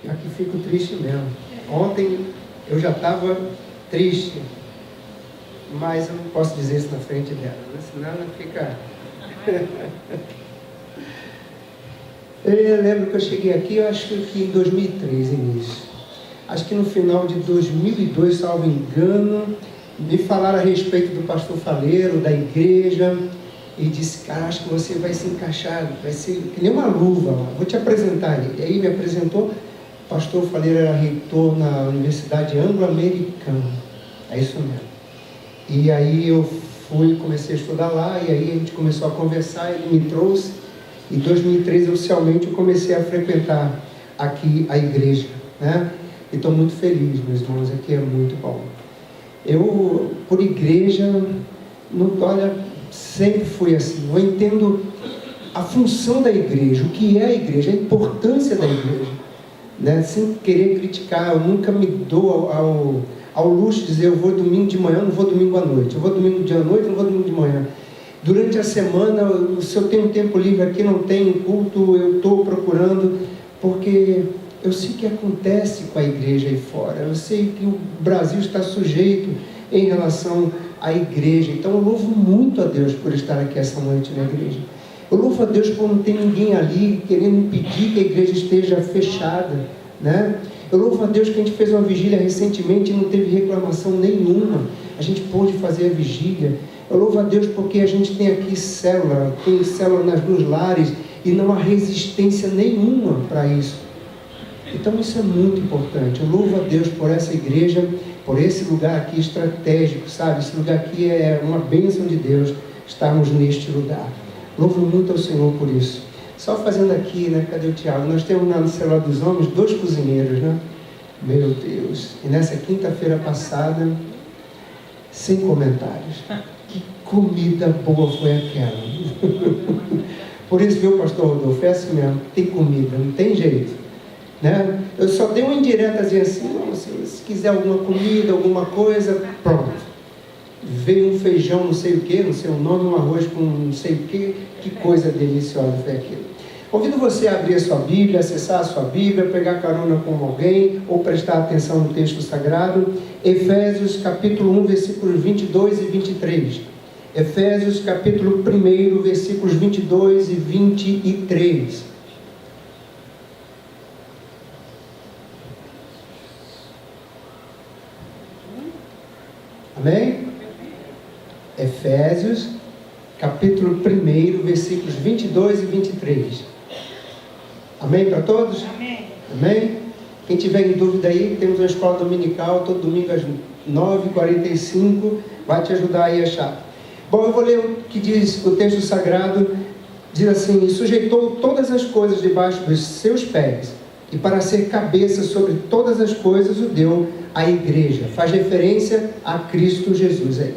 Aqui fico triste mesmo. Ontem eu já estava triste, mas eu não posso dizer isso na frente dela, né? Senão ela fica... Eu lembro que eu cheguei aqui, eu acho que em 2003, início. Acho que no final de 2002, salvo engano, me falaram a respeito do pastor Faleiro, da igreja, e disse, cara, acho que você vai se encaixar, vai ser que nem uma luva, vou te apresentar ele. E aí me apresentou, o pastor Faleiro era reitor na Universidade Anglo-Americana, é isso mesmo. E aí eu fui, comecei a estudar lá, e aí a gente começou a conversar, ele me trouxe. Em 2003, oficialmente, eu comecei a frequentar aqui a igreja, né? E estou muito feliz, meus irmãos, aqui é muito bom. Eu, por igreja, não, olha, sempre fui assim. Eu entendo a função da igreja, o que é a igreja, a importância da igreja, né? Sem querer criticar, eu nunca me dou ao luxo de dizer eu vou domingo de manhã, não vou domingo à noite, eu vou domingo de noite, não vou domingo de manhã. Durante a semana, se eu tenho tempo livre aqui, não tenho culto, eu estou procurando, porque eu sei que acontece com a igreja aí fora, eu sei que o Brasil está sujeito em relação à igreja, então eu louvo muito a Deus por estar aqui essa noite na igreja. Eu louvo a Deus por não ter ninguém ali querendo impedir que a igreja esteja fechada, né? Eu louvo a Deus que a gente fez uma vigília recentemente e não teve reclamação nenhuma, a gente pôde fazer a vigília. Eu louvo a Deus porque a gente tem aqui célula, tem célula nas duas lares e não há resistência nenhuma para isso. Então isso é muito importante. Eu louvo a Deus por essa igreja, por esse lugar aqui estratégico, sabe? Esse lugar aqui é uma bênção de Deus, estarmos neste lugar. Louvo muito ao Senhor por isso. Só fazendo aqui, né? Cadê o Tiago? Nós temos na célula dos homens 2 cozinheiros, né? Meu Deus. E nessa quinta-feira passada, sem comentários. Que comida boa foi aquela. Por isso, viu, pastor Rodolfo, é assim mesmo, tem comida, não tem jeito, né? Eu só dei uma indiretazinha assim, não, se quiser alguma comida, alguma coisa, pronto. Veio um feijão, não sei o que, não sei o nome, um arroz com não sei o que coisa deliciosa foi aquilo. Convido você a abrir a sua Bíblia, acessar a sua Bíblia, pegar carona com alguém, ou prestar atenção no texto sagrado. Efésios capítulo 1, versículos 22 e 23. Efésios capítulo 1, versículos 22 e 23. Amém? Efésios capítulo 1, versículos 22 e 23. Amém para todos? Amém. Amém? Quem tiver em dúvida aí, temos uma escola dominical, todo domingo às 9h45, vai te ajudar aí a achar. Bom, eu vou ler o que diz o texto sagrado, diz assim, e sujeitou todas as coisas debaixo dos seus pés, e para ser cabeça sobre todas as coisas o deu à igreja. Faz referência a Cristo Jesus aí,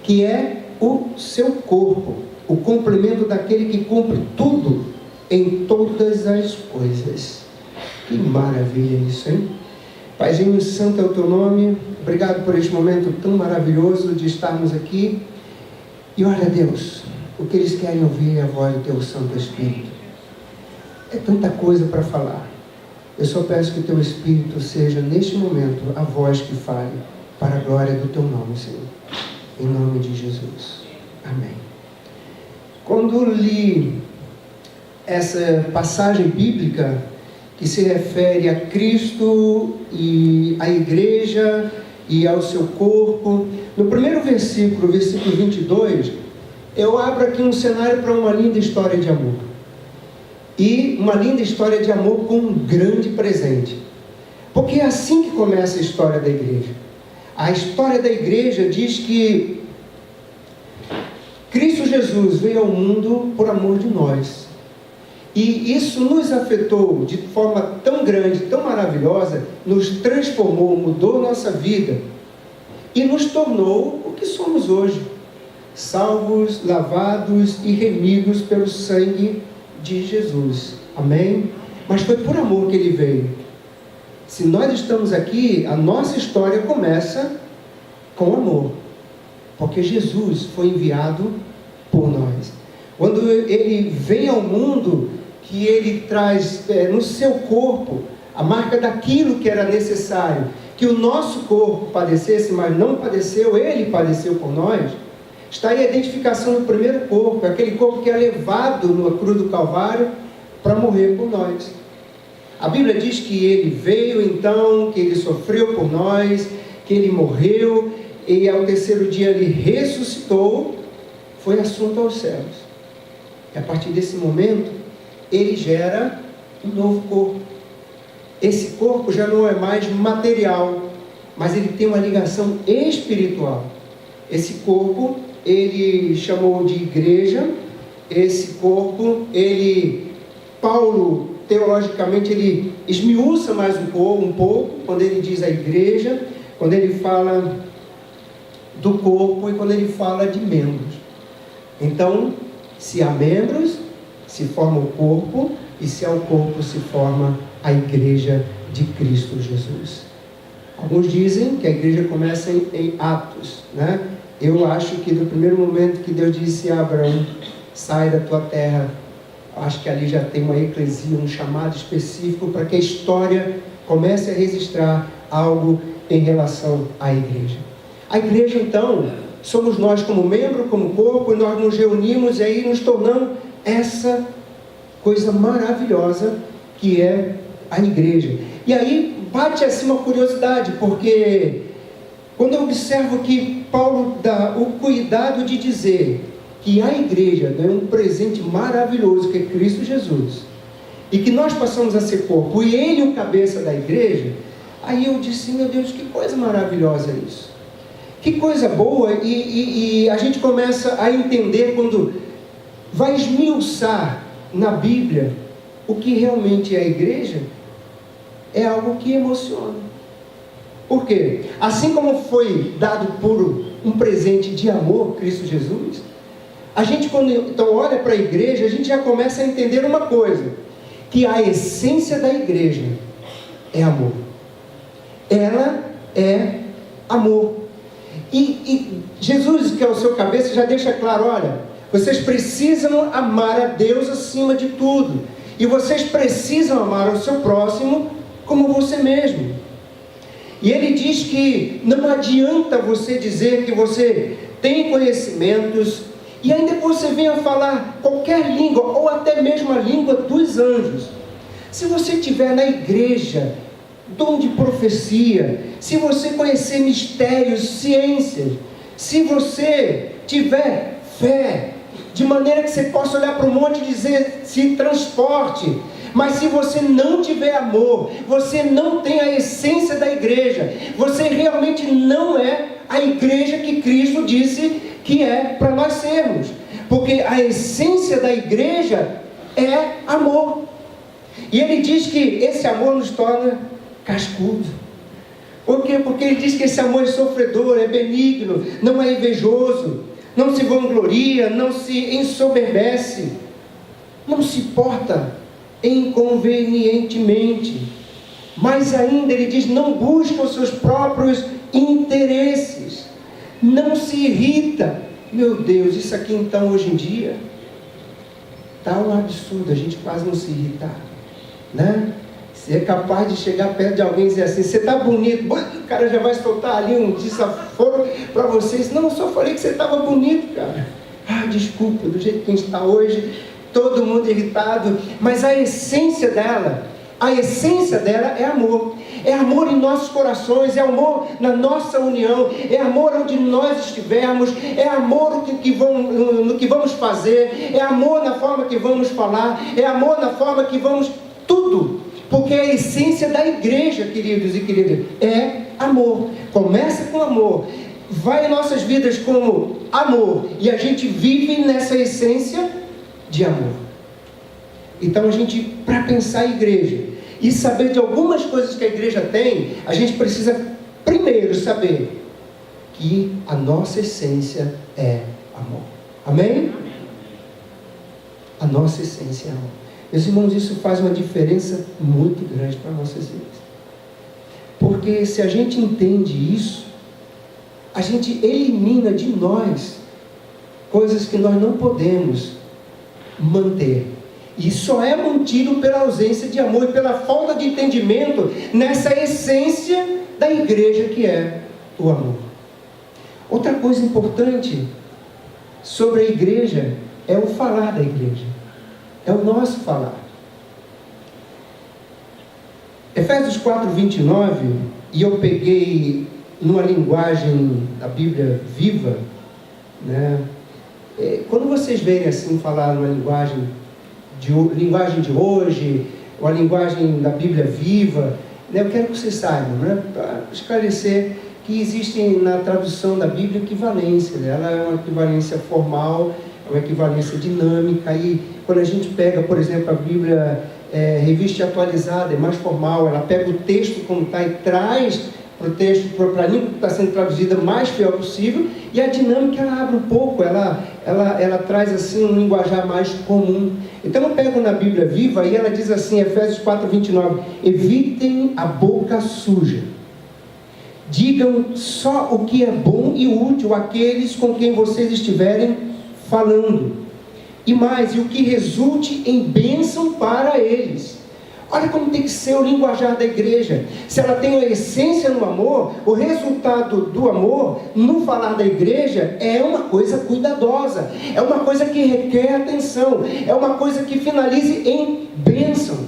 que é o seu corpo, o complemento daquele que cumpre tudo em todas as coisas. Que maravilha isso, hein? Paizinho santo é o teu nome, obrigado por este momento tão maravilhoso de estarmos aqui. E olha, Deus, o que eles querem ouvir é a voz do teu Santo Espírito. É tanta coisa para falar. Eu só peço que o teu Espírito seja, neste momento, a voz que fale, para a glória do teu nome, Senhor. Em nome de Jesus. Amém. Quando li essa passagem bíblica que se refere a Cristo e à igreja e ao seu corpo, no primeiro versículo, versículo 22, eu abro aqui um cenário para uma linda história de amor. E uma linda história de amor com um grande presente. Porque é assim que começa a história da igreja. A história da igreja diz que Cristo Jesus veio ao mundo por amor de nós. E isso nos afetou de forma tão grande, tão maravilhosa, nos transformou, mudou nossa vida e nos tornou o que somos hoje, salvos, lavados e remidos pelo sangue de Jesus. Amém? Mas foi por amor que ele veio. Se nós estamos aqui, a nossa história começa com amor, porque Jesus foi enviado por nós. Quando ele vem ao mundo, que ele traz no seu corpo a marca daquilo que era necessário, que o nosso corpo padecesse, mas não padeceu, ele padeceu por nós, está aí a identificação do primeiro corpo, aquele corpo que é levado na cruz do Calvário para morrer por nós. A Bíblia diz que ele veio então, que ele sofreu por nós, que ele morreu, e ao terceiro dia ele ressuscitou, foi assunto aos céus. E a partir desse momento, ele gera um novo corpo. Esse corpo já não é mais material, mas ele tem uma ligação espiritual. Esse corpo, ele chamou de igreja. Esse corpo, Paulo, teologicamente, ele esmiuça mais um pouco, quando ele diz a igreja, quando ele fala do corpo e quando ele fala de membros. Então, se há membros, se forma o corpo, e se há o corpo, se forma a igreja de Cristo Jesus. Alguns dizem que a igreja começa em Atos, né? Eu acho que no primeiro momento que Deus disse a Abraão, sai da tua terra, acho que ali já tem uma eclesia, um chamado específico para que a história comece a registrar algo em relação à igreja. A igreja, então, somos nós como membro, como corpo, e nós nos reunimos e aí nos tornamos essa coisa maravilhosa que é a igreja. E aí bate assim uma curiosidade, porque quando eu observo que Paulo dá o cuidado de dizer que a igreja é um presente maravilhoso, que é Cristo Jesus, e que nós passamos a ser corpo, e ele o cabeça da igreja, aí eu disse, meu Deus, que coisa maravilhosa isso. Que coisa boa, e a gente começa a entender quando vai esmiuçar na Bíblia o que realmente é a igreja, é algo que emociona. Por quê? Assim como foi dado por um presente de amor, Cristo Jesus, a gente quando então olha para a igreja, a gente já começa a entender uma coisa, que a essência da igreja é amor. Ela é amor. E Jesus, que é o seu cabeça, já deixa claro, olha, vocês precisam amar a Deus acima de tudo. E vocês precisam amar o seu próximo como você mesmo. E ele diz que não adianta você dizer que você tem conhecimentos, e ainda que você venha falar qualquer língua, ou até mesmo a língua dos anjos. Se você estiver na igreja, dom de profecia, se você conhecer mistérios, ciências, se você tiver fé, de maneira que você possa olhar para o monte e dizer, se transporte, mas se você não tiver amor, você não tem a essência da igreja, você realmente não é a igreja que Cristo disse que é para nós sermos, porque a essência da igreja é amor, e ele diz que esse amor nos torna cascudo. Por quê? Porque ele diz que esse amor é sofredor, é benigno, não é invejoso, não se vangloria, não se ensoberbece, não se porta inconvenientemente, mas ainda ele diz, não busca os seus próprios interesses, não se irrita. Meu Deus, isso aqui então hoje em dia está um absurdo, a gente quase não se irritar, né? Você é capaz de chegar perto de alguém e dizer assim, você está bonito, o cara já vai soltar ali um desaforo para vocês. Não, eu só falei que você estava bonito, cara. Ah, desculpa, do jeito que a gente está hoje, todo mundo irritado, mas a essência dela é amor. É amor em nossos corações, é amor na nossa união, é amor onde nós estivermos, é amor no que vamos fazer, é amor na forma que vamos falar, é amor na forma que vamos tudo. Porque a essência da igreja, queridos e queridas, é amor. Começa com amor, vai em nossas vidas como amor, e a gente vive nessa essência de amor. Então a gente, para pensar a igreja e saber de algumas coisas que a igreja tem, a gente precisa primeiro saber que a nossa essência é amor. Amém? A nossa essência é amor. Meus irmãos, isso faz uma diferença muito grande para nossas vidas. Porque se a gente entende isso, a gente elimina de nós coisas que nós não podemos manter. E só é mantido pela ausência de amor e pela falta de entendimento nessa essência da igreja que é o amor. Outra coisa importante sobre a igreja é o falar da igreja. É o nosso falar. Efésios 4:29, e eu peguei numa linguagem da Bíblia viva, né? Quando vocês verem assim falar numa linguagem de hoje, ou a linguagem da Bíblia viva, né? Eu quero que vocês saibam, né? Para esclarecer que existem na tradução da Bíblia equivalência, né? Ela é uma equivalência formal, é uma equivalência dinâmica, e quando a gente pega, por exemplo, a Bíblia revista atualizada, é mais formal, ela pega o texto como está e traz para o texto, para a língua que está sendo traduzida, mais fiel possível, e a dinâmica ela abre um pouco, ela traz assim um linguajar mais comum. Então eu pego na Bíblia viva e ela diz assim, Efésios 4:29, evitem a boca suja, digam só o que é bom e útil àqueles com quem vocês estiverem falando, e mais, e o que resulte em bênção para eles. Olha como tem que ser o linguajar da igreja. Se ela tem a essência no amor, o resultado do amor, no falar da igreja, é uma coisa cuidadosa, é uma coisa que requer atenção, é uma coisa que finalize em bênção.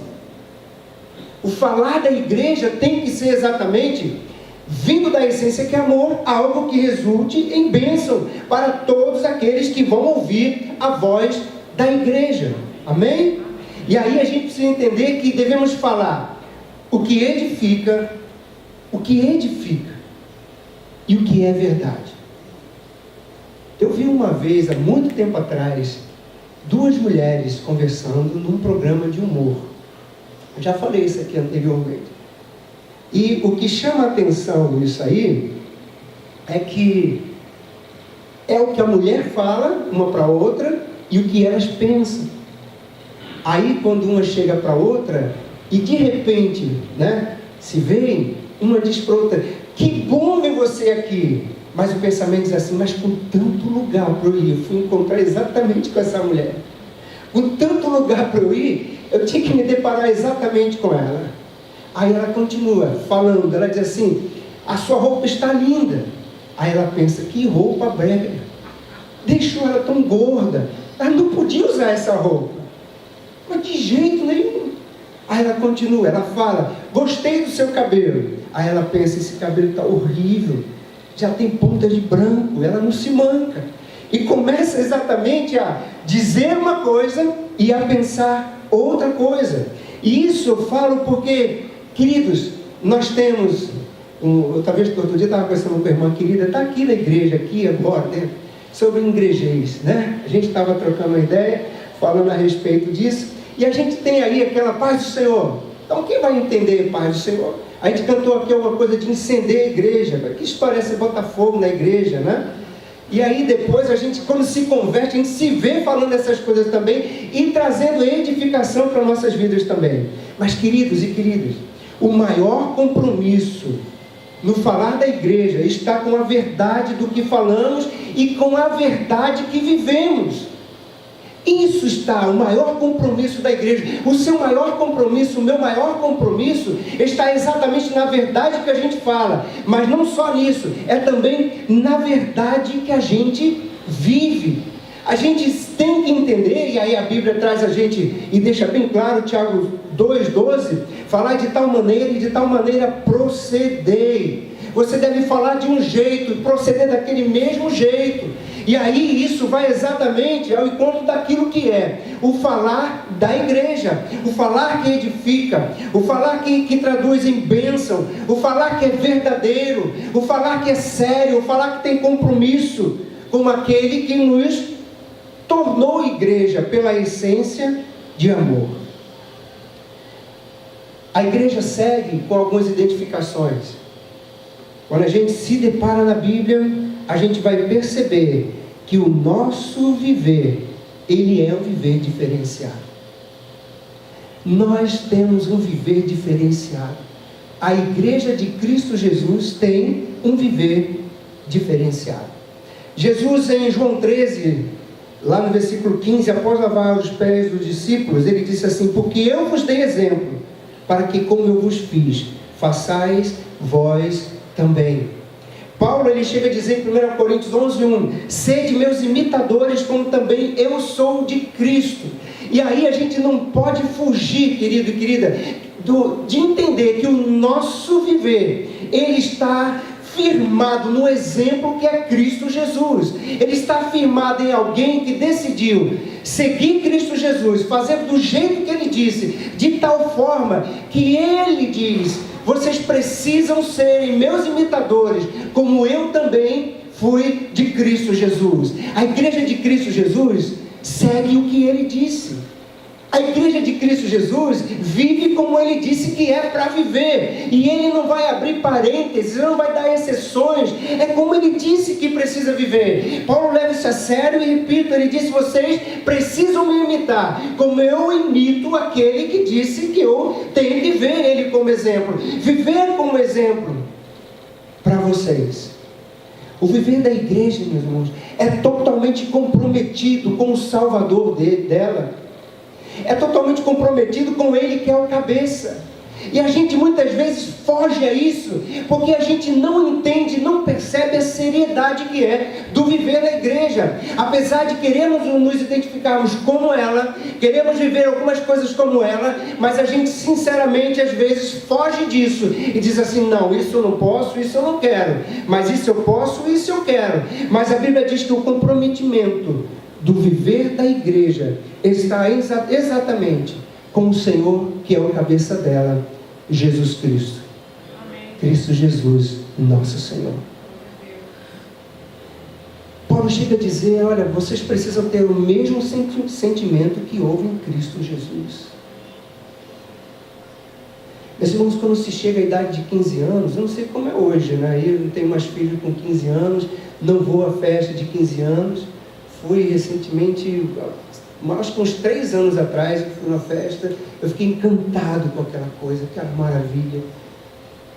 O falar da igreja tem que ser exatamente vindo da essência que é amor, algo que resulte em bênção para todos aqueles que vão ouvir a voz da igreja. Amém? E aí a gente precisa entender que devemos falar o que edifica e o que é verdade. Eu vi uma vez, há muito tempo atrás, duas mulheres conversando num programa de humor. Eu já falei isso aqui anteriormente. E o que chama a atenção nisso aí é que é o que a mulher fala uma para a outra e o que elas pensam. Aí quando uma chega para a outra e de repente, né, se veem, uma diz para a outra, que bom ver você aqui. Mas o pensamento diz assim, mas com tanto lugar para eu ir, eu fui encontrar exatamente com essa mulher. Com tanto lugar para eu ir, eu tinha que me deparar exatamente com ela. Aí ela continua falando, ela diz assim, a sua roupa está linda. Aí ela pensa, que roupa brega, deixou ela tão gorda, ela não podia usar essa roupa, mas de jeito nenhum. Aí ela continua, ela fala, gostei do seu cabelo. Aí ela pensa, esse cabelo está horrível, já tem ponta de branco, ela não se manca. E começa exatamente a dizer uma coisa e a pensar outra coisa. E isso eu falo porque, queridos, nós temos, talvez outro dia estava conversando com a irmã querida, está aqui na igreja, aqui agora, né, sobre ingrejês, né? A gente estava trocando uma ideia, falando a respeito disso, e a gente tem aí aquela paz do Senhor. Então quem vai entender paz do Senhor? A gente cantou aqui alguma coisa de incender a igreja, que isso parece botar fogo na igreja, né? E aí depois a gente, quando se converte, a gente se vê falando essas coisas também e trazendo edificação para nossas vidas também. Mas queridos e queridas, o maior compromisso no falar da igreja está com a verdade do que falamos e com a verdade que vivemos. Isso está o maior compromisso da igreja. O seu maior compromisso, o meu maior compromisso está exatamente na verdade que a gente fala, mas não só nisso, é também na verdade que a gente vive. A gente tem que entender, e aí a Bíblia traz a gente e deixa bem claro, Tiago 2,12, falar de tal maneira e de tal maneira proceder. Você deve falar de um jeito e proceder daquele mesmo jeito. E aí isso vai exatamente ao encontro daquilo que é o falar da igreja, o falar que edifica, o falar que traduz em bênção, o falar que é verdadeiro, o falar que é sério, o falar que tem compromisso com aquele que nos tornou igreja pela essência de amor. A igreja segue com algumas identificações. Quando a gente se depara na Bíblia, a gente vai perceber que o nosso viver, ele é um viver diferenciado. Nós temos um viver diferenciado. A igreja de Cristo Jesus tem um viver diferenciado. Jesus em João 13, lá no versículo 15, após lavar os pés dos discípulos, ele disse assim: porque eu vos dei exemplo, para que como eu vos fiz, façais vós também. Paulo, ele chega a dizer em 1 Coríntios 11:1, sede meus imitadores, como também eu sou de Cristo. E aí a gente não pode fugir, querido e querida, de entender que o nosso viver, ele está firmado no exemplo que é Cristo Jesus. Ele está firmado em alguém que decidiu seguir Cristo Jesus, fazer do jeito que ele disse, de tal forma que ele diz: vocês precisam serem meus imitadores, como eu também fui de Cristo Jesus. A igreja de Cristo Jesus segue o que ele disse. A igreja de Cristo Jesus vive como ele disse que é para viver, e ele não vai abrir parênteses, não vai dar exceções, é como ele disse que precisa viver. Paulo leva isso a sério e repito, ele disse: vocês precisam me imitar, como eu imito aquele que disse que eu tenho que ver ele como exemplo, viver como exemplo para vocês. O viver da igreja, meus irmãos, é totalmente comprometido com o Salvador dela. É totalmente comprometido com ele que é o cabeça. E a gente muitas vezes foge a isso, porque a gente não entende, não percebe a seriedade que é do viver na igreja. Apesar de queremos nos identificarmos como ela, queremos viver algumas coisas como ela, mas a gente sinceramente às vezes foge disso e diz assim: não, isso eu não posso, isso eu não quero, mas isso eu posso, isso eu quero. Mas a Bíblia diz que o comprometimento do viver da igreja está exatamente com o Senhor que é o cabeça dela, Jesus Cristo. Amém. Cristo Jesus, nosso Senhor. Paulo chega a dizer: olha, vocês precisam ter o mesmo sentimento que houve em Cristo Jesus. Meus irmãos, quando se chega à idade de 15 anos, eu não sei como é hoje, né? Eu não tenho mais filho com 15 anos, não vou à festa de 15 anos. Fui recentemente, acho que uns 3 anos atrás, eu fui numa festa, eu fiquei encantado com aquela coisa, aquela maravilha.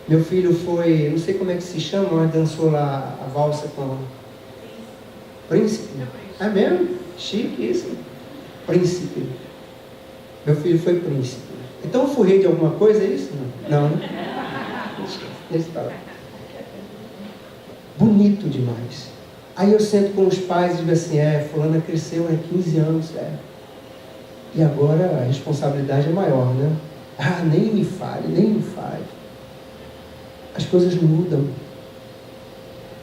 Meu filho foi, não sei como é que se chama, mas dançou lá a valsa com o Príncipe. É mesmo? Chique isso. Príncipe. Meu filho foi príncipe. Então eu furrei de alguma coisa, é isso? Não, né? Deixa eu falar. Bonito demais. Aí eu sento com os pais e digo assim: fulana cresceu, 15 anos, e agora a responsabilidade é maior, né? Nem me fale. As coisas mudam.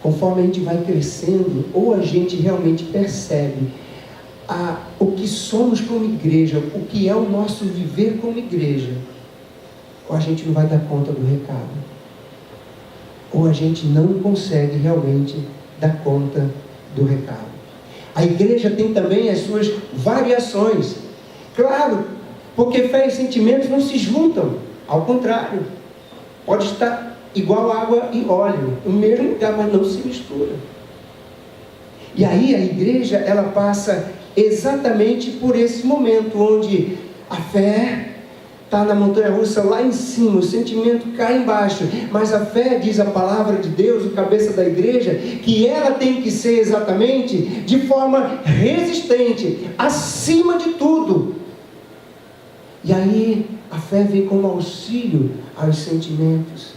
Conforme a gente vai crescendo, ou a gente realmente percebe o que somos como igreja, o que é o nosso viver como igreja, ou a gente não vai dar conta do recado, ou a gente não consegue realmente dar conta do recado. A igreja tem também as suas variações, claro, porque fé e sentimentos não se juntam, ao contrário, pode estar igual água e óleo, no mesmo lugar, mas não se mistura. E aí a igreja, ela passa exatamente por esse momento, onde a fé está na montanha-russa lá em cima, o sentimento cai embaixo, mas a fé, diz a palavra de Deus, o cabeça da igreja, que ela tem que ser exatamente de forma resistente, acima de tudo. E aí a fé vem como auxílio aos sentimentos.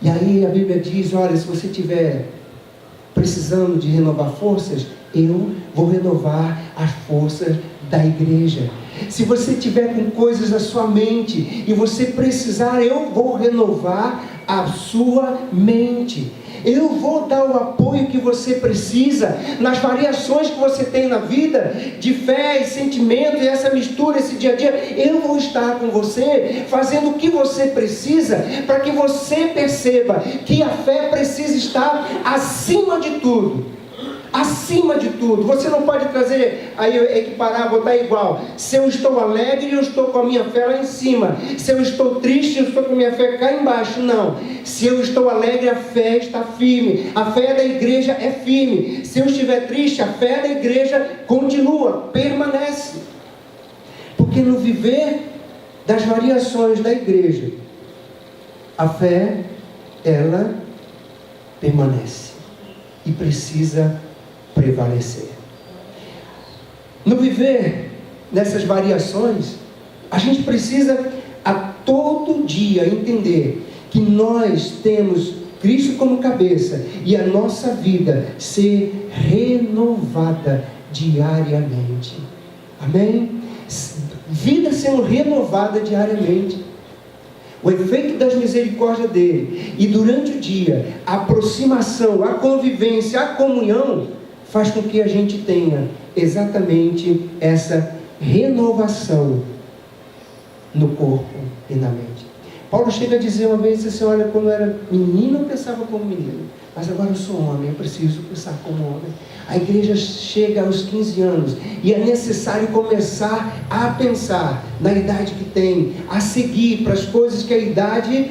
E aí a Bíblia diz: olha, se você estiver precisando de renovar forças, eu vou renovar as forças da igreja. Se você tiver com coisas na sua mente e você precisar, eu vou renovar a sua mente. Eu vou dar o apoio que você precisa nas variações que você tem na vida, de fé e sentimento, e essa mistura, esse dia a dia. Eu vou estar com você, fazendo o que você precisa, para que você perceba que a fé precisa estar acima de tudo. Acima de tudo. Você não pode trazer, aí equiparar, botar igual. Se eu estou alegre, eu estou com a minha fé lá em cima. Se eu estou triste, eu estou com a minha fé cá embaixo. Não. Se eu estou alegre, a fé está firme. A fé da igreja é firme. Se eu estiver triste, a fé da igreja continua, permanece. Porque no viver das variações da igreja, a fé, ela permanece e precisa prevalecer. No viver dessas variações, a gente precisa a todo dia entender que nós temos Cristo como cabeça e a nossa vida ser renovada diariamente. Amém? Vida sendo renovada diariamente. O efeito das misericórdias dele, e durante o dia, a aproximação, a convivência, a comunhão, faz com que a gente tenha exatamente essa renovação no corpo e na mente. Paulo chega a dizer uma vez assim: olha, quando eu era menino eu pensava como menino, mas agora eu sou homem, eu preciso pensar como homem. A igreja chega aos 15 anos e é necessário começar a pensar na idade que tem, a seguir para as coisas que a idade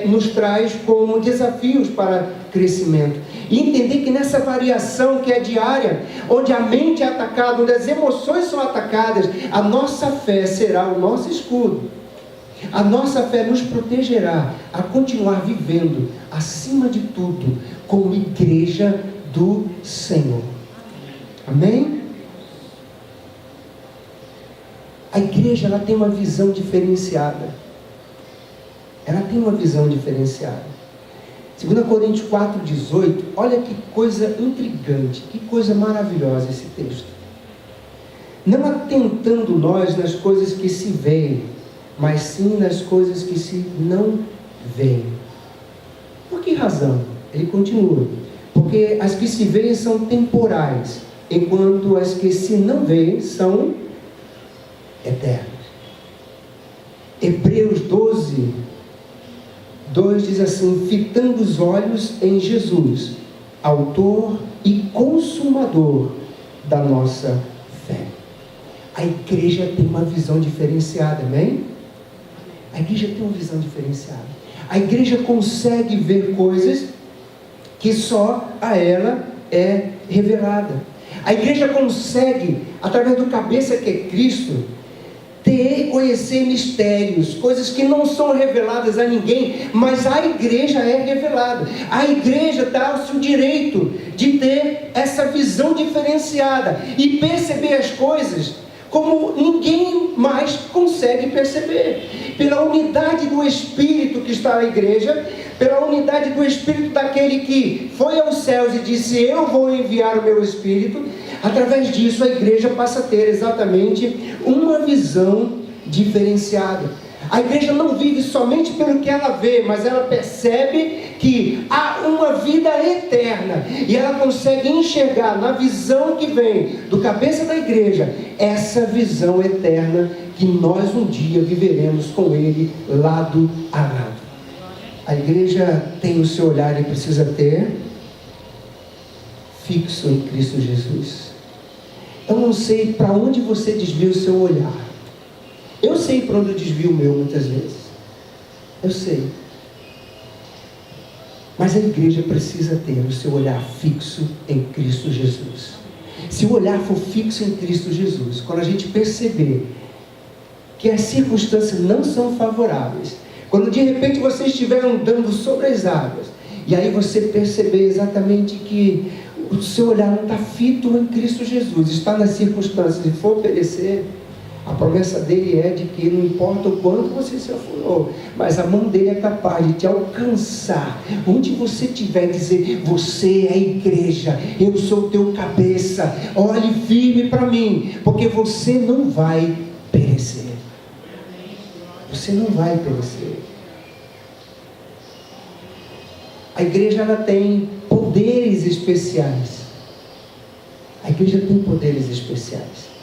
nos traz como desafios para crescimento. E entender que nessa variação que é diária, onde a mente é atacada, onde as emoções são atacadas, a nossa fé será o nosso escudo. A nossa fé nos protegerá a continuar vivendo, acima de tudo, como igreja do Senhor. Amém? A igreja, ela tem uma visão diferenciada. Ela tem uma visão diferenciada. 2 Coríntios 4,18, olha que coisa intrigante, que coisa maravilhosa esse texto. Não atentando nós nas coisas que se veem, mas sim nas coisas que se não veem. Por que razão? Ele continua: porque as que se veem são temporais, enquanto as que se não veem são eternas. Hebreus 12, 2 diz assim: fitando os olhos em Jesus, autor e consumador da nossa fé. A igreja tem uma visão diferenciada, amém? A igreja tem uma visão diferenciada. A igreja consegue ver coisas que só a ela é revelada. A igreja consegue, através do cabeça que é Cristo, conhecer mistérios, coisas que não são reveladas a ninguém, mas a igreja é revelada. A igreja dá-se o direito de ter essa visão diferenciada e perceber as coisas como ninguém mais consegue perceber, pela unidade do Espírito que está na igreja, pela unidade do Espírito daquele que foi aos céus e disse: eu vou enviar o meu Espírito. Através disso a igreja passa a ter exatamente uma visão diferenciada. A igreja não vive somente pelo que ela vê, mas ela percebe que há uma vida eterna, e ela consegue enxergar na visão que vem do cabeça da igreja, essa visão eterna que nós um dia viveremos com Ele lado a lado. A igreja tem o seu olhar e precisa ter fixo em Cristo Jesus. Eu não sei para onde você desvia o seu olhar. Eu sei para onde eu desvio o meu muitas vezes. Eu sei. Mas a igreja precisa ter o seu olhar fixo em Cristo Jesus. Se o olhar for fixo em Cristo Jesus, quando a gente perceber que as circunstâncias não são favoráveis, quando de repente você estiver andando sobre as águas, e aí você perceber exatamente que o seu olhar não está fito em Cristo Jesus, está nas circunstâncias e for perecer, a promessa dele é de que não importa o quanto você se afundou, mas a mão dele é capaz de te alcançar, onde você estiver, dizer: você é a igreja, eu sou o teu cabeça, olhe firme para mim, porque você não vai perecer. Você não vai perecer. A igreja, ela tem poderes especiais. A igreja tem poderes especiais.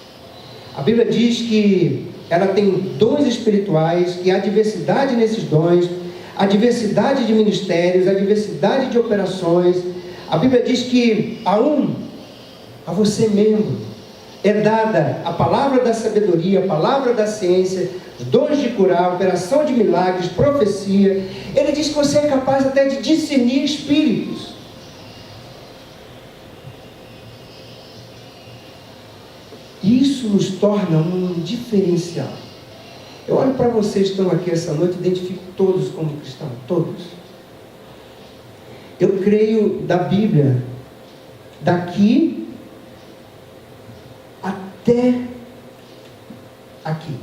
A Bíblia diz que ela tem dons espirituais, que há diversidade nesses dons, há diversidade de ministérios, há diversidade de operações. A Bíblia diz que a você mesmo, é dada a palavra da sabedoria, a palavra da ciência, os dons de curar, operação de milagres, profecia. Ele diz que você é capaz até de discernir espíritos. Isso nos torna um diferencial. Eu olho para vocês que estão aqui essa noite e identifico todos como cristãos, todos. Eu creio da Bíblia, daqui até aqui.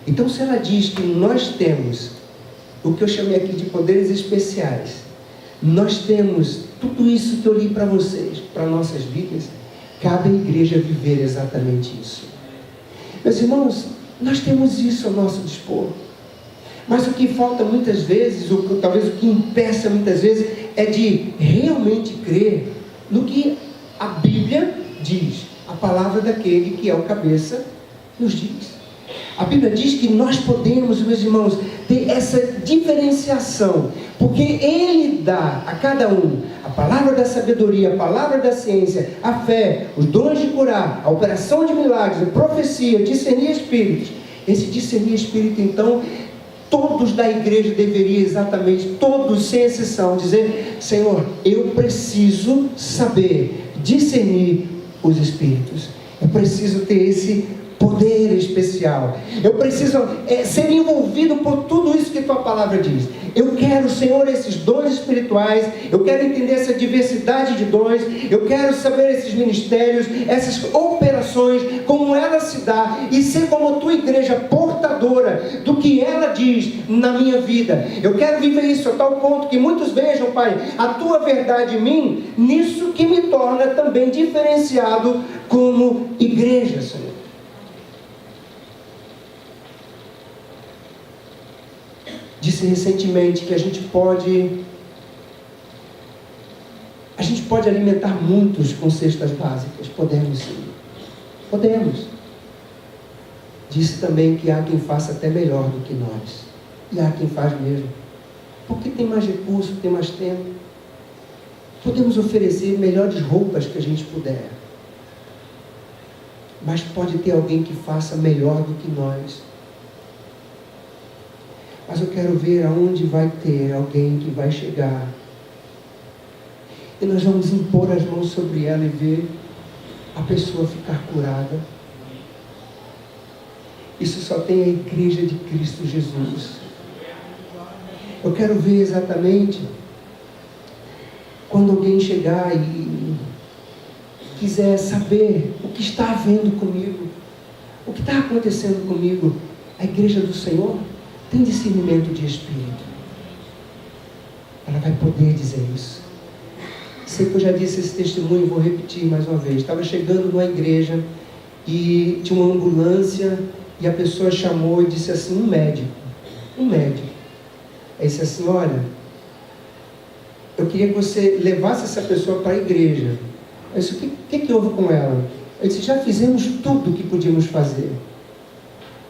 Então, se ela diz que nós temos o que eu chamei aqui de poderes especiais, nós temos tudo isso que eu li para vocês, para nossas vidas, cabe à igreja viver exatamente isso. Meus irmãos, nós temos isso ao nosso dispor. Mas o que falta muitas vezes, talvez o que impeça muitas vezes, é de realmente crer no que a Bíblia diz. A palavra daquele que é o cabeça nos diz. A Bíblia diz que nós podemos, meus irmãos, ter essa diferenciação, porque Ele dá a cada um a palavra da sabedoria, a palavra da ciência, a fé, os dons de curar, a operação de milagres, a profecia, discernir espíritos. Esse discernir espírito, então, todos da igreja deveriam exatamente, todos sem exceção, dizer: Senhor, eu preciso saber discernir os espíritos. Eu preciso ter esse poder especial. Eu preciso ser envolvido por tudo isso que tua palavra diz. Eu quero, Senhor, esses dons espirituais. Eu quero entender essa diversidade de dons. Eu quero saber esses ministérios, essas operações, como ela se dá, e ser como tua igreja portadora do que ela diz na minha vida. Eu quero viver isso a tal ponto que muitos vejam, Pai, a tua verdade em mim, nisso que me torna também diferenciado como igreja, Senhor. Disse recentemente que a gente pode alimentar muitos com cestas básicas. Podemos sim. Podemos. Disse também que há quem faça até melhor do que nós. E há quem faz mesmo. Porque tem mais recurso, tem mais tempo. Podemos oferecer melhores roupas que a gente puder. Mas pode ter alguém que faça melhor do que nós. Mas eu quero ver aonde vai ter alguém que vai chegar. E nós vamos impor as mãos sobre ela e ver a pessoa ficar curada. Isso só tem a igreja de Cristo Jesus. Eu quero ver exatamente quando alguém chegar e quiser saber o que está havendo comigo, o que está acontecendo comigo. A igreja do Senhor tem discernimento de espírito. Ela vai poder dizer isso. Sei que eu já disse esse testemunho, vou repetir mais uma vez. Estava chegando numa igreja e tinha uma ambulância e a pessoa chamou e disse assim: um médico. Aí disse assim: olha, eu queria que você levasse essa pessoa para a igreja. Eu disse: o que houve com ela? Eu disse: já fizemos tudo o que podíamos fazer,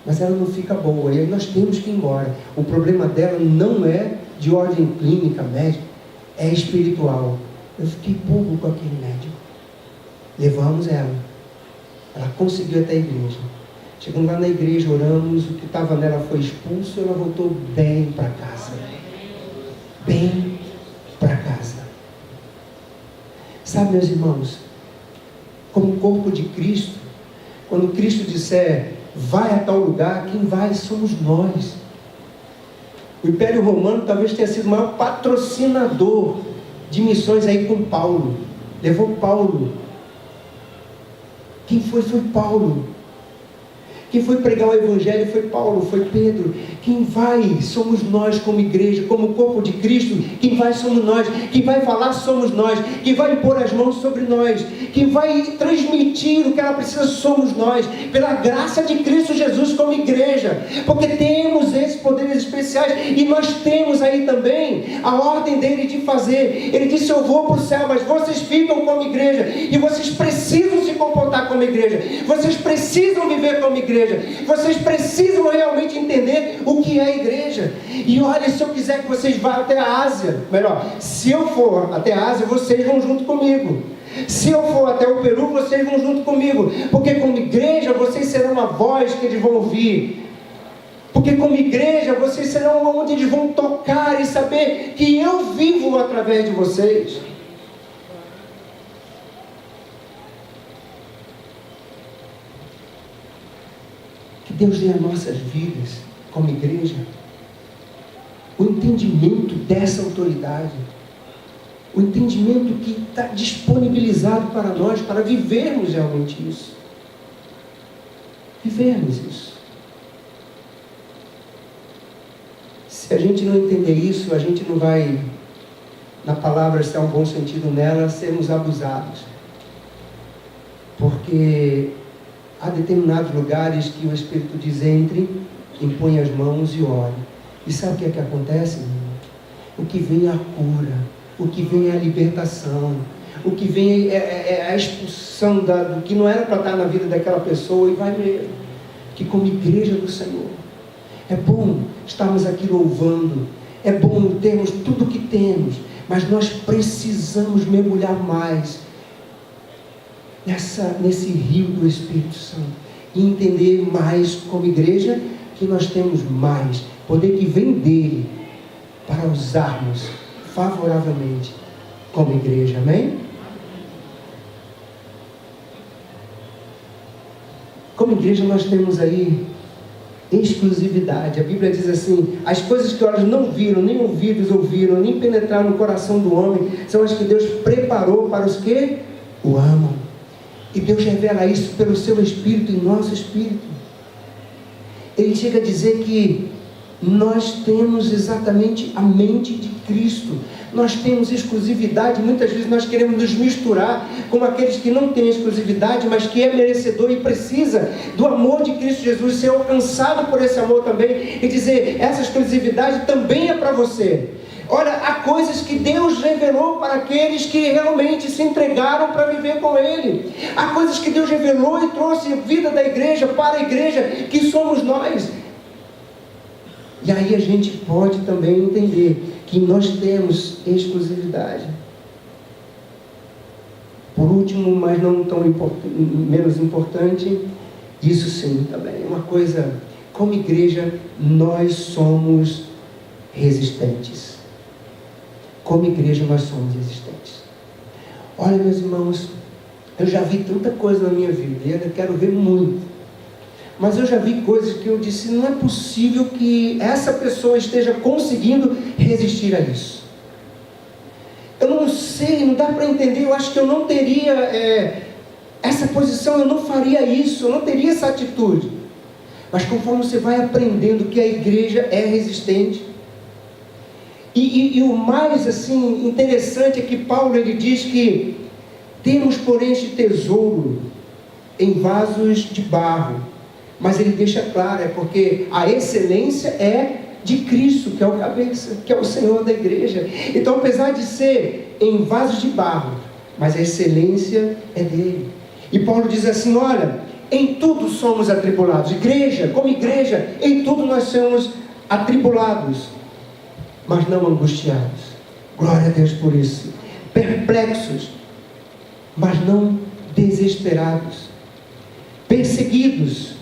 mas ela não fica boa, e aí nós temos que ir embora. O problema dela não é de ordem clínica, médica, é espiritual. Eu fiquei bobo com aquele médico. Levamos ela. Ela conseguiu até a igreja. Chegando lá na igreja, oramos, o que estava nela foi expulso, e ela voltou bem para casa. Bem para casa. Sabe, meus irmãos, como corpo de Cristo, quando Cristo disser: vai a tal lugar, quem vai somos nós. O Império Romano talvez tenha sido o maior patrocinador de missões aí com Paulo. Levou Paulo. Quem foi? Foi Paulo. Quem foi pregar o Evangelho foi Paulo, foi Pedro. Quem vai somos nós como igreja, como corpo de Cristo. Quem vai somos nós. Quem vai falar somos nós. Quem vai impor as mãos sobre nós. Quem vai transmitir o que ela precisa somos nós. Pela graça de Cristo Jesus como igreja. Porque temos esses poderes especiais e nós temos aí também a ordem dele de fazer. Ele disse: eu vou para o céu, mas vocês ficam como igreja. E vocês precisam se comportar como igreja. Vocês precisam viver como igreja. Vocês precisam realmente entender o que é a igreja. E olha, se eu quiser que vocês vá até a Ásia, melhor, se eu for até a Ásia, vocês vão junto comigo. Se eu for até o Peru, vocês vão junto comigo. Porque como igreja, vocês serão a voz que eles vão ouvir. Porque como igreja, vocês serão onde eles vão tocar e saber que eu vivo através de vocês. Deus dê às nossas vidas, como igreja, o entendimento dessa autoridade. O entendimento que está disponibilizado para nós, para vivermos realmente isso. Vivermos isso. Se a gente não entender isso, a gente não vai, na palavra, se há um bom sentido nela, sermos abusados. Porque há determinados lugares que o Espírito diz: entre, impõe as mãos e ore. E sabe o que é que acontece, irmão? O que vem é a cura, o que vem é a libertação, o que vem é a expulsão do que não era para estar na vida daquela pessoa, e vai mesmo. Que como igreja do Senhor, é bom estarmos aqui louvando, é bom termos tudo o que temos, mas nós precisamos mergulhar mais nesse rio do Espírito Santo e entender mais como igreja que nós temos mais poder que vem dele para usarmos favoravelmente como igreja. Amém? Como igreja nós temos aí exclusividade. A Bíblia diz assim: as coisas que olhos não viram, nem ouvidos ouviram, nem penetraram no coração do homem, são as que Deus preparou para os que o amam. E Deus revela isso pelo seu Espírito em nosso Espírito. Ele chega a dizer que nós temos exatamente a mente de Cristo. Nós temos exclusividade. Muitas vezes nós queremos nos misturar com aqueles que não têm exclusividade, mas que é merecedor e precisa do amor de Cristo Jesus, ser alcançado por esse amor também, e dizer: essa exclusividade também é para você. Olha, há coisas que Deus revelou para aqueles que realmente se entregaram para viver com Ele. Há coisas que Deus revelou e trouxe a vida da igreja para a igreja, que somos nós. E aí a gente pode também entender que nós temos exclusividade. Por último, mas não tão menos importante, isso sim também é uma coisa: como igreja nós somos resistentes. Como igreja nós somos resistentes. Olha, meus irmãos, eu já vi tanta coisa na minha vida, e ainda quero ver muito. Mas eu já vi coisas que eu disse: não é possível que essa pessoa esteja conseguindo resistir a isso. Eu não sei, não dá para entender. Eu acho que eu não teria essa posição, eu não faria isso, eu não teria essa atitude. Mas conforme você vai aprendendo que a igreja é resistente, e o mais assim interessante é que Paulo ele diz que temos, porém, este tesouro em vasos de barro. Mas ele deixa claro, é porque a excelência é de Cristo, que é o cabeça, que é o Senhor da igreja. Então, apesar de ser em vasos de barro, mas a excelência é dele. E Paulo diz assim: olha, em tudo somos atribulados. Igreja, como igreja, em tudo nós somos atribulados, mas não angustiados. Glória a Deus por isso. Perplexos, mas não desesperados. Perseguidos,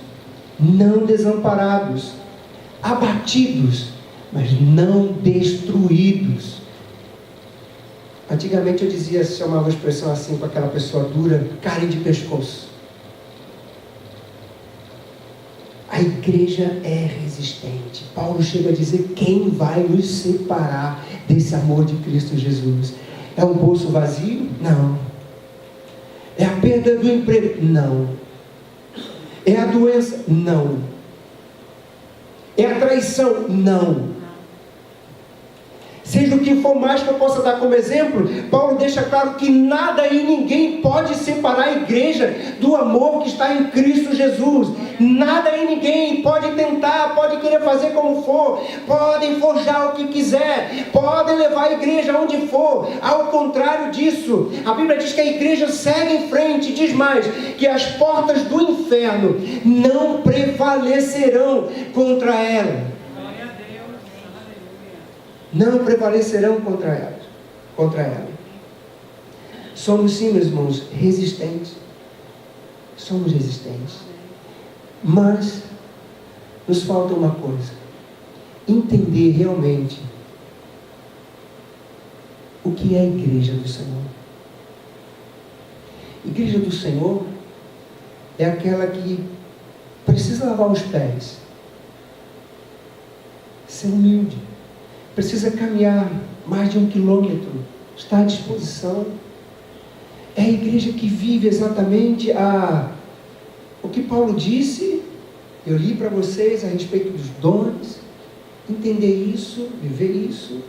não desamparados. Abatidos, mas não destruídos. Antigamente eu dizia, chamava a expressão assim para aquela pessoa dura: carne de pescoço. A igreja é resistente. Paulo chega a dizer: quem vai nos separar desse amor de Cristo Jesus? É um bolso vazio? Não. É a perda do emprego? Não. É a doença? Não. É a traição? Não. Seja o que for mais que eu possa dar como exemplo, Paulo deixa claro que nada e ninguém pode separar a igreja do amor que está em Cristo Jesus. Nada e ninguém pode tentar, pode querer fazer como for, podem forjar o que quiser, podem levar a igreja onde for. Ao contrário disso, a Bíblia diz que a igreja segue em frente, diz mais, que as portas do inferno não prevalecerão contra ela. Não prevalecerão contra ela. Somos sim, meus irmãos, resistentes. Somos resistentes. Mas nos falta uma coisa: entender realmente o que é a igreja do Senhor. Igreja do Senhor é aquela que precisa lavar os pés, ser humilde, precisa caminhar mais de 1 quilômetro Está à disposição. É a igreja que vive exatamente o que Paulo disse. Eu li para vocês a respeito dos dons. Entender isso, viver isso.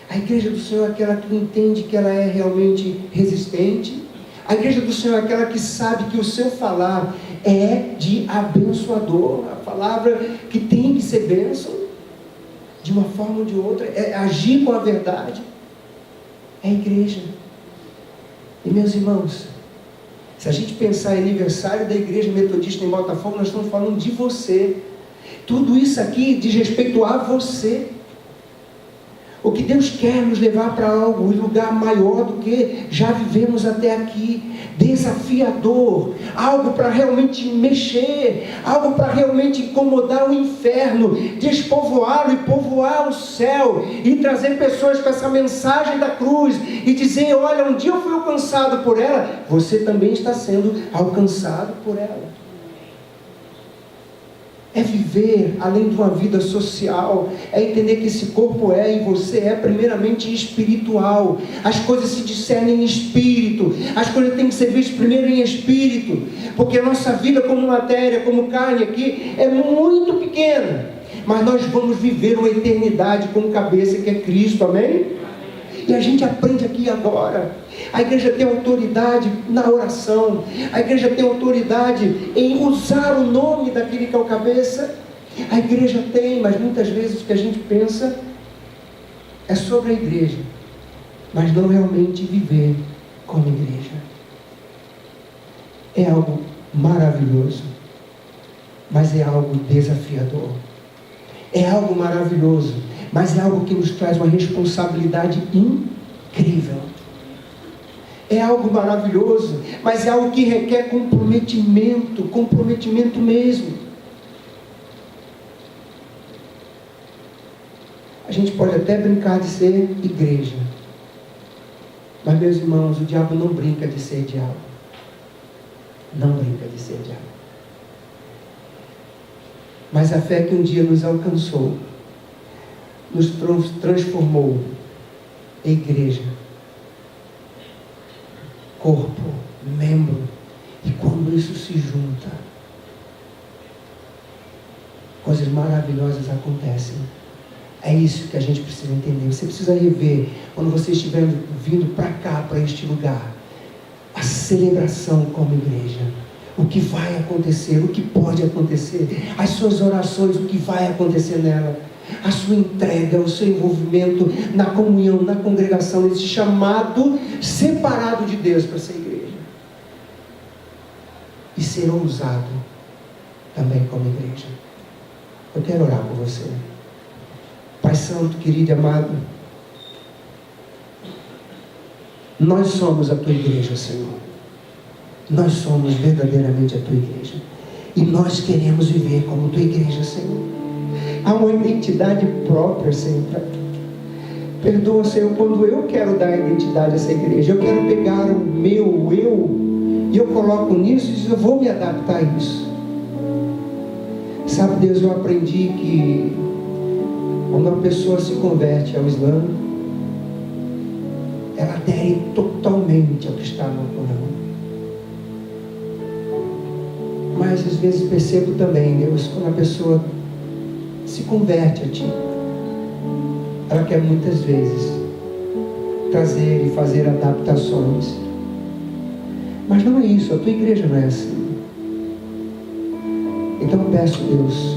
A igreja do Senhor é aquela que entende que ela é realmente resistente. A igreja do Senhor é aquela que sabe que o seu falar é de abençoador. A palavra que tem que ser bênção, de uma forma ou de outra, é agir com a verdade. É a igreja. E meus irmãos, se a gente pensar em aniversário da igreja metodista em Botafogo, nós estamos falando de você. Tudo isso aqui diz respeito a você. O que Deus quer nos levar para algo, um lugar maior do que já vivemos até aqui, desafiador, algo para realmente mexer, algo para realmente incomodar o inferno, despovoá-lo e povoar o céu, e trazer pessoas com essa mensagem da cruz, e dizer, olha, um dia eu fui alcançado por ela, você também está sendo alcançado por ela. É viver além de uma vida social, é entender que esse corpo e você é primeiramente espiritual. As coisas se discernem em espírito, as coisas têm que ser vistas primeiro em espírito, porque a nossa vida como matéria, como carne aqui, é muito pequena, mas nós vamos viver uma eternidade como cabeça que é Cristo, amém? E a gente aprende aqui agora. A igreja tem autoridade na oração. A igreja tem autoridade em usar o nome daquele que é o cabeça. A igreja tem, mas muitas vezes o que a gente pensa é sobre a igreja, mas não realmente viver como igreja. É algo maravilhoso, mas é algo desafiador. É algo maravilhoso, mas é algo que nos traz uma responsabilidade incrível. É algo maravilhoso, mas é algo que requer comprometimento mesmo. A gente pode até brincar de ser igreja, mas meus irmãos, o diabo não brinca de ser diabo. Não brinca de ser diabo. Mas a fé que um dia nos alcançou, nos transformou em igreja, corpo, membro, e quando isso se junta, coisas maravilhosas acontecem. É isso que a gente precisa entender. Você precisa rever, quando você estiver vindo para cá, para este lugar, a celebração como igreja. O que vai acontecer, o que pode acontecer, as suas orações, o que vai acontecer nela, a sua entrega, o seu envolvimento na comunhão, na congregação, esse chamado separado de Deus para ser igreja. E ser ousado também como igreja. Eu quero orar por você. Pai Santo, querido e amado, nós somos a tua igreja, Senhor. Nós somos verdadeiramente a tua igreja. E nós queremos viver como tua igreja, Senhor. Há uma identidade própria, Senhor. Perdoa, Senhor, quando eu quero dar identidade a essa igreja. Eu quero pegar o meu eu e eu coloco nisso e eu vou me adaptar a isso. Sabe, Deus, eu aprendi que quando uma pessoa se converte ao Islã, ela adere totalmente ao que está no Corão. Mas às vezes percebo também, Deus, quando a pessoa se converte a Ti, ela quer muitas vezes trazer e fazer adaptações. Mas não é isso, a Tua igreja não é assim. Então eu peço, Deus,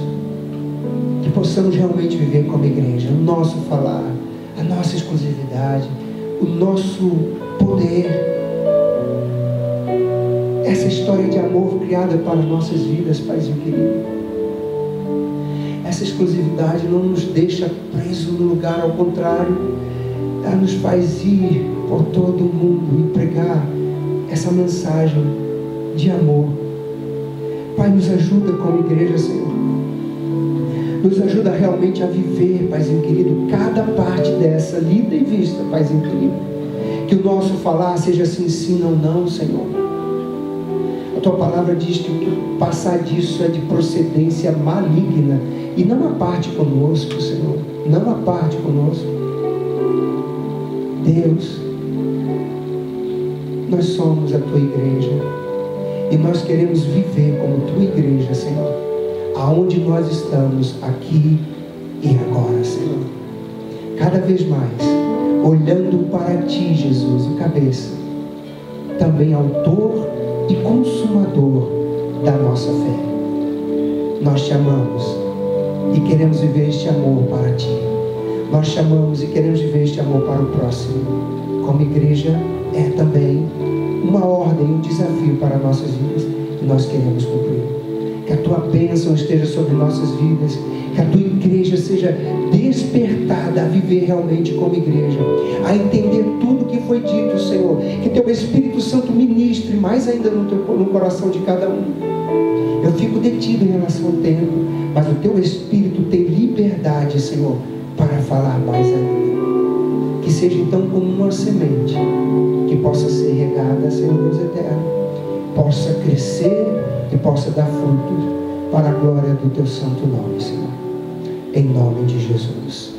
que possamos realmente viver como igreja, o nosso falar, a nossa exclusividade, o nosso poder, essa história de amor criada para nossas vidas, Paizinho querido. Essa exclusividade não nos deixa presos no lugar, ao contrário, ela nos faz ir por todo o mundo e pregar essa mensagem de amor. Pai, nos ajuda como igreja, Senhor. Nos ajuda realmente a viver, Paizinho querido, cada parte dessa, lida e vista, Paizinho querido. Que o nosso falar seja se ensina ou não, Senhor. A Tua palavra diz que o que passar disso é de procedência maligna. E não a parte conosco, Senhor. Não a parte conosco. Deus, nós somos a tua igreja. E nós queremos viver como tua igreja, Senhor. Aonde nós estamos, aqui e agora, Senhor. Cada vez mais, olhando para ti, Jesus, o cabeça, também autor e consumador da nossa fé. Nós te amamos e queremos viver este amor para ti. Nós te amamos e queremos viver este amor para o próximo. Como igreja, é também uma ordem, um desafio para nossas vidas que nós queremos cumprir. Que a tua bênção esteja sobre nossas vidas, que a tua igreja seja despertada a viver realmente como igreja, a entender tudo que foi dito, Senhor. Que teu Espírito Santo ministre mais ainda no coração de cada um. Eu fico detido em relação ao tempo, mas o teu Espírito tem liberdade, Senhor, para falar mais ainda. Que seja então como uma semente que possa ser regada, Senhor Deus eterno, possa crescer e possa dar frutos para a glória do teu santo nome, Senhor. Em nome de Jesus.